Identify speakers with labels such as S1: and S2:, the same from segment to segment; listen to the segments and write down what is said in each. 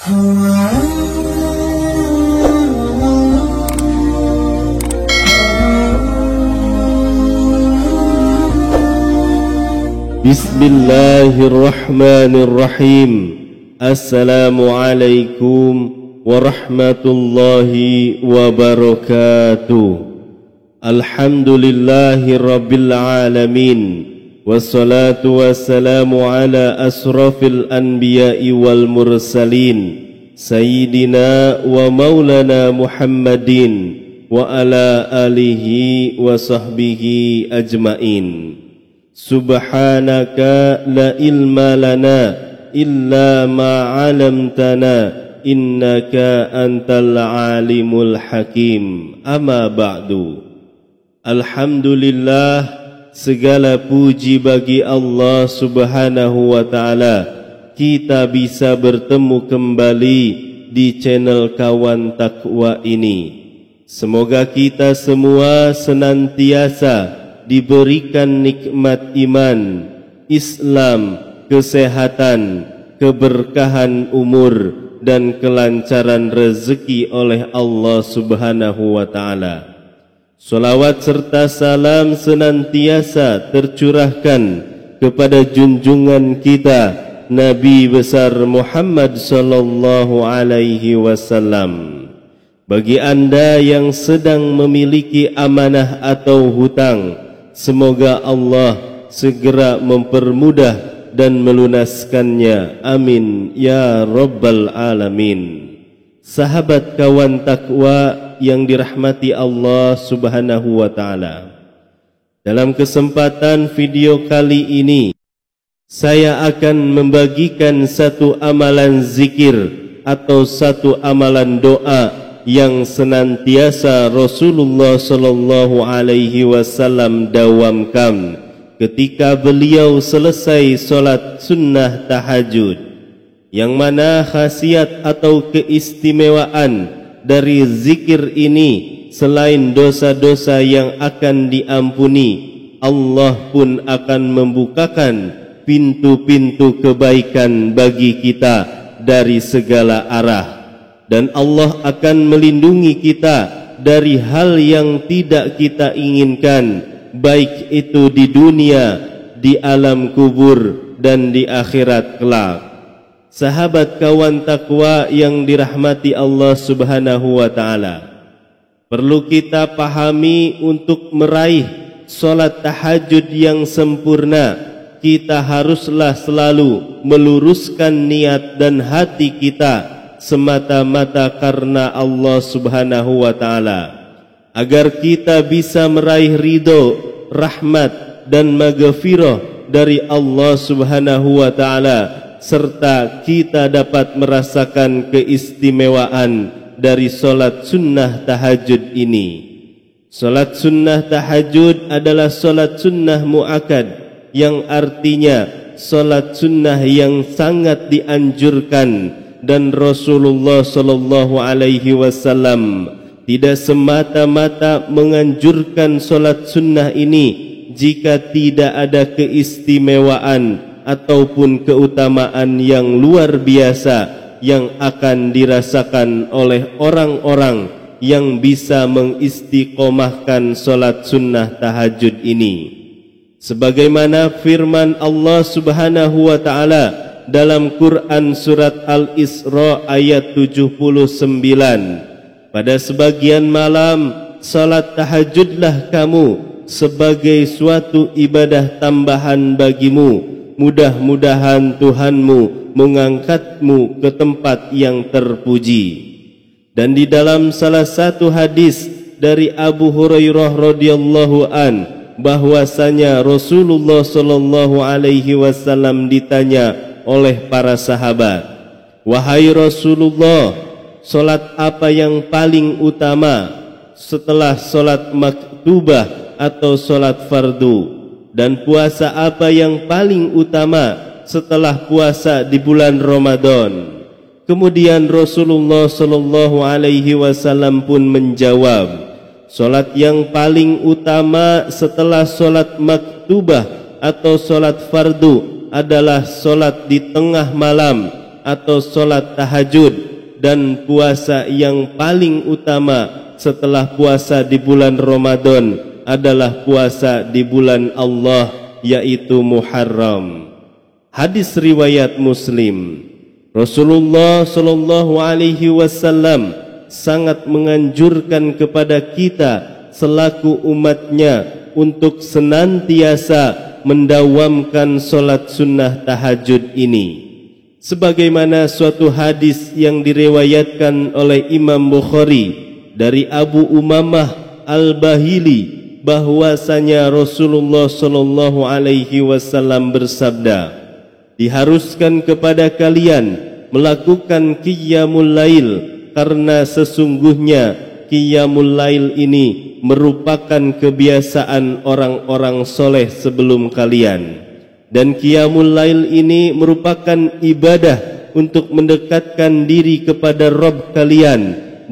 S1: Bismillahirrahmanirrahim. Assalamualaikum warahmatullahi wabarakatuh. Alhamdulillahi rabbil alamin. Wassalatu wassalamu ala asrafil anbiya'i wal mursalin, Sayyidina wa maulana Muhammadin wa ala alihi wa sahbihi ajmain. Subhanaka la ilma lana illa ma 'allamtana innaka antal alimul hakim. Amma ba'du. Alhamdulillah, segala puji bagi Allah Subhanahu wa taala. Kita bisa bertemu kembali di channel Kawan Takwa ini. Semoga kita semua senantiasa diberikan nikmat iman, Islam, kesehatan, keberkahan umur, dan kelancaran rezeki oleh Allah Subhanahu wa ta'ala. Salawat serta salam senantiasa tercurahkan kepada junjungan kita Nabi besar Muhammad sallallahu alaihi wasallam. Bagi anda yang sedang memiliki amanah atau hutang, semoga Allah segera mempermudah dan melunaskannya. Amin ya rabbal alamin. Sahabat Kawan Takwa yang dirahmati Allah Subhanahu wa taala, dalam kesempatan video kali ini saya akan membagikan satu amalan zikir atau satu amalan doa yang senantiasa Rasulullah sallallahu alaihi wasallam dawamkan ketika beliau selesai solat sunnah tahajud, yang mana khasiat atau keistimewaan dari zikir ini selain dosa-dosa yang akan diampuni, Allah pun akan membukakan pintu-pintu kebaikan bagi kita dari segala arah. Dan Allah akan melindungi kita dari hal yang tidak kita inginkan, baik itu di dunia, di alam kubur, dan di akhirat kelak. Sahabat Kawan Takwa yang dirahmati Allah Subhanahu wa ta'ala, perlu kita pahami untuk meraih solat tahajud yang sempurna, kita haruslah selalu meluruskan niat dan hati kita semata-mata karena Allah Subhanahu wa ta'ala, agar kita bisa meraih ridho, rahmat dan maghfirah dari Allah Subhanahu wa ta'ala, serta kita dapat merasakan keistimewaan dari solat sunnah tahajud ini. Solat sunnah tahajud adalah solat sunnah mu'akad, yang artinya solat sunnah yang sangat dianjurkan. Dan Rasulullah sallallahu alaihi wasallam tidak semata-mata menganjurkan solat sunnah ini jika tidak ada keistimewaan ataupun keutamaan yang luar biasa yang akan dirasakan oleh orang-orang yang bisa mengistiqomahkan solat sunnah tahajud ini. Sebagaimana firman Allah Subhanahu wa ta'ala dalam Quran surat Al-Isra ayat 79, pada sebagian malam salat tahajudlah kamu sebagai suatu ibadah tambahan bagimu, mudah-mudahan Tuhanmu mengangkatmu ke tempat yang terpuji. Dan di dalam salah satu hadis dari Abu Hurairah radhiyallahu an, bahwasanya Rasulullah sallallahu alaihi wasallam ditanya oleh para sahabat, "Wahai Rasulullah, solat apa yang paling utama setelah solat maktubah atau solat fardu? Dan puasa apa yang paling utama setelah puasa di bulan Ramadan?" Kemudian Rasulullah sallallahu alaihi wasallam pun menjawab, "Solat yang paling utama setelah solat maktubah atau solat fardu adalah solat di tengah malam atau solat tahajud, dan puasa yang paling utama setelah puasa di bulan Ramadan adalah puasa di bulan Allah, yaitu Muharram. Hadis riwayat Muslim. Rasulullah sallallahu alaihi wasallam sangat menganjurkan kepada kita selaku umatnya untuk senantiasa mendawamkan solat sunnah tahajud ini. Sebagaimana suatu hadis yang diriwayatkan oleh Imam Bukhari dari Abu Umamah Al-Bahili bahwasanya Rasulullah sallallahu alaihi wasallam bersabda, diharuskan kepada kalian melakukan qiyamul lail, karena sesungguhnya qiyamul lail ini merupakan kebiasaan orang-orang soleh sebelum kalian. Dan qiyamul lail ini merupakan ibadah untuk mendekatkan diri kepada Rabb kalian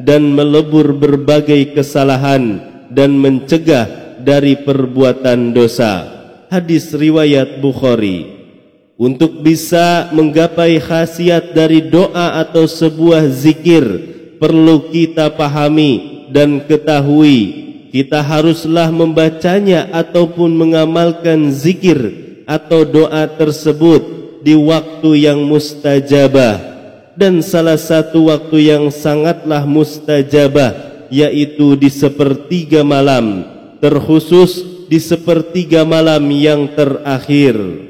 S1: dan melebur berbagai kesalahan dan mencegah dari perbuatan dosa. Hadis riwayat Bukhari. Untuk bisa menggapai khasiat dari doa atau sebuah zikir, perlu kita pahami dan ketahui, kita haruslah membacanya ataupun mengamalkan zikir atau doa tersebut di waktu yang mustajabah. Dan salah satu waktu yang sangatlah mustajabah yaitu di sepertiga malam, terkhusus di sepertiga malam yang terakhir.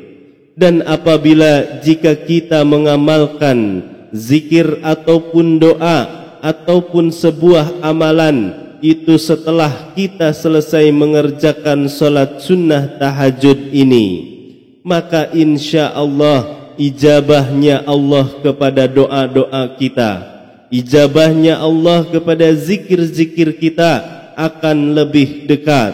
S1: Dan apabila jika kita mengamalkan zikir ataupun doa ataupun sebuah amalan itu setelah kita selesai mengerjakan solat sunnah tahajud ini, maka insya Allah ijabahnya Allah kepada doa-doa kita, ijabahnya Allah kepada zikir-zikir kita akan lebih dekat.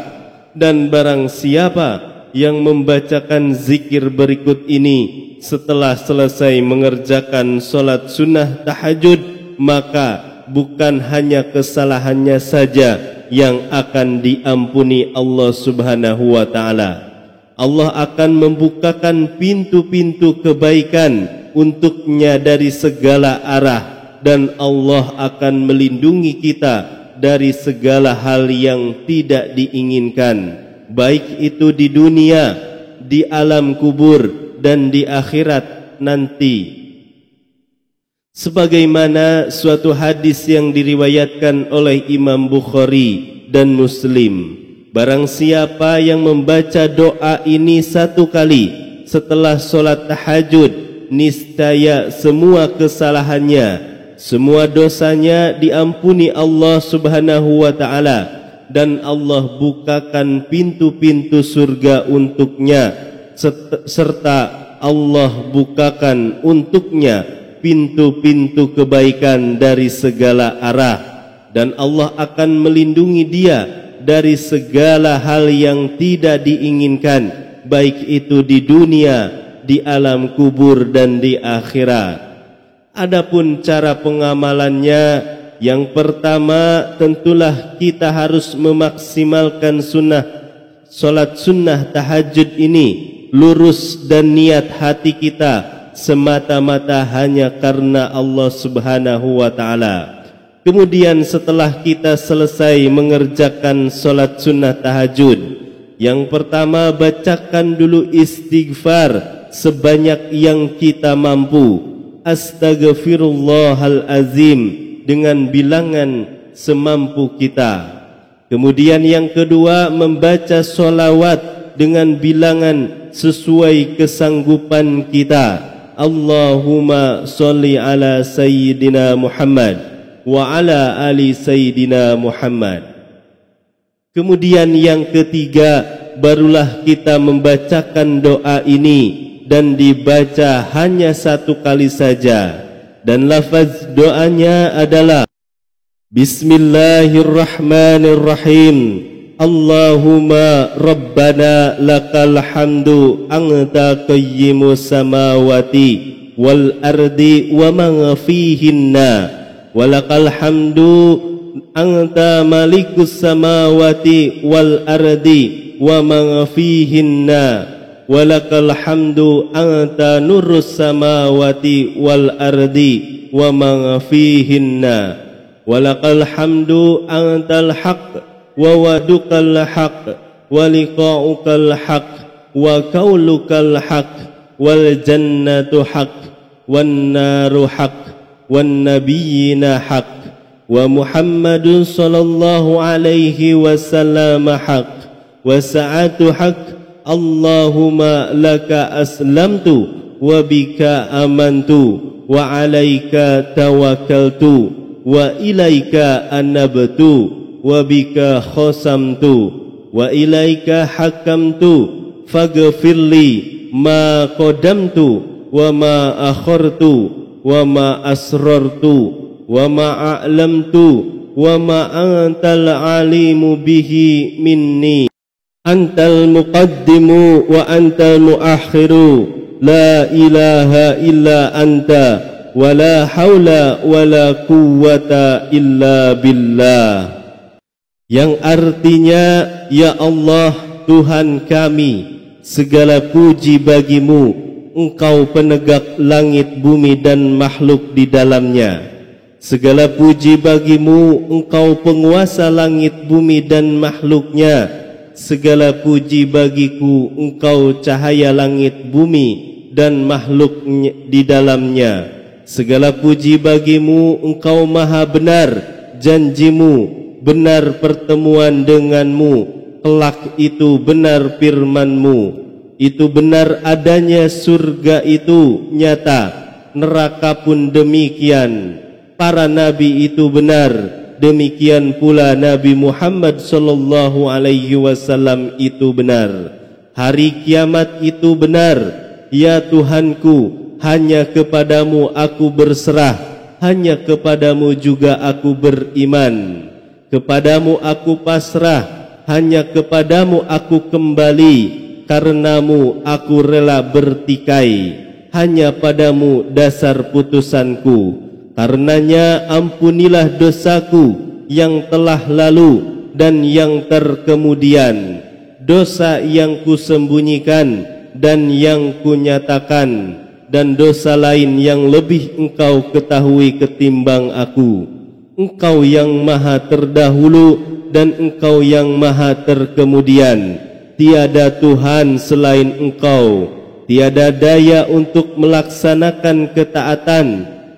S1: Dan barang siapa yang membacakan zikir berikut ini setelah selesai mengerjakan solat sunnah tahajud, maka bukan hanya kesalahannya saja yang akan diampuni Allah subhanahu wa ta'ala, Allah akan membukakan pintu-pintu kebaikan untuknya dari segala arah, dan Allah akan melindungi kita dari segala hal yang tidak diinginkan, baik itu di dunia, di alam kubur, dan di akhirat nanti. Sebagaimana suatu hadis yang diriwayatkan oleh Imam Bukhari dan Muslim, barang siapa yang membaca doa ini satu kali setelah solat tahajud, niscaya semua kesalahannya, semua dosanya diampuni Allah subhanahu wa ta'ala, dan Allah bukakan pintu-pintu surga untuknya, serta Allah bukakan untuknya pintu-pintu kebaikan dari segala arah, dan Allah akan melindungi dia dari segala hal yang tidak diinginkan, baik itu di dunia, di alam kubur, dan di akhirat. Adapun cara pengamalannya, yang pertama tentulah kita harus memaksimalkan solat sunnah tahajud ini lurus, dan niat hati kita semata-mata hanya karena Allah subhanahu wa ta'ala. Kemudian setelah kita selesai mengerjakan solat sunnah tahajud, yang pertama bacakan dulu istighfar sebanyak yang kita mampu, Astaghfirullahalazim, dengan bilangan semampu kita. Kemudian yang kedua membaca sholawat dengan bilangan sesuai kesanggupan kita, Allahumma sholli ala Sayyidina Muhammad wa ala ali Sayyidina Muhammad. Kemudian yang ketiga, barulah kita membacakan doa ini, dan dibaca hanya satu kali saja, dan lafaz doanya adalah Bismillahirrahmanirrahim. Allahumma Rabbana lakal hamdu anta qayyimus samawati wal ardi wa man fihinna, walakal hamdu anta malikus samawati wal ardi wa man fihinna, walakal hamdu anta nurus samawati wal ardi wa ma fihinna, walakal hamdu antal haq wa wadukal haq wa liqa'ukal haq wa kaulukal haq wal jannatu haq wan naru haq wan nabiyyina haq wa Muhammadun sallallahu alaihi wasallam haq wa sa'atu haq. Allahumma laka aslamtu wa bika amantu wa alaika tawakkaltu wa ilaika anabtu wa bika khosamtu wa ilaika hakamtu faghfirli ma qadamtu wa ma akhartu wa ma asrartu wa ma a'lamtu wa ma antal alimu bihi minni. Antal muqaddimu wa antal muakhiru, la ilaha illa anta, wa la hawla wa la quwwata illa billah. Yang artinya, ya Allah Tuhan kami, segala puji bagimu, Engkau penegak langit bumi dan makhluk di dalamnya. Segala puji bagimu, Engkau penguasa langit bumi dan makhluknya. Segala puji bagiku, Engkau cahaya langit bumi dan makhluk di dalamnya. Segala puji bagimu, Engkau maha benar janjimu, benar pertemuan denganmu, kelak itu benar firmanmu, itu benar adanya surga itu nyata, neraka pun demikian. Para nabi itu benar, demikian pula Nabi Muhammad sallallahu alaihi wasallam itu benar. Hari kiamat itu benar. Ya Tuhanku, hanya kepadamu aku berserah, hanya kepadamu juga aku beriman. Kepadamu aku pasrah, hanya kepadamu aku kembali. Karenamu aku rela bertikai, hanya padamu dasar putusanku. Karenanya ampunilah dosaku yang telah lalu dan yang terkemudian, dosa yang kusembunyikan dan yang kunyatakan, dan dosa lain yang lebih Engkau ketahui ketimbang aku. Engkau yang maha terdahulu dan Engkau yang maha terkemudian. Tiada Tuhan selain Engkau, tiada daya untuk melaksanakan ketaatan,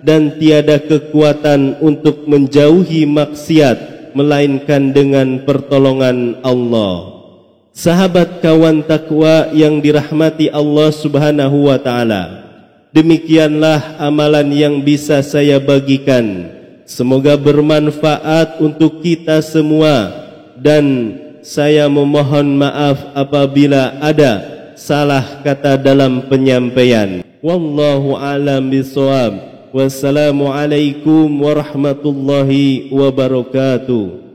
S1: dan tiada kekuatan untuk menjauhi maksiat melainkan dengan pertolongan Allah. Sahabat kawan takwa yang dirahmati Allah Subhanahu wa taala, demikianlah amalan yang bisa saya bagikan. Semoga bermanfaat untuk kita semua, dan saya memohon maaf apabila ada salah kata dalam penyampaian. Wallahu a'lam bishawab. Wassalamualaikum warahmatullahi wabarakatuh.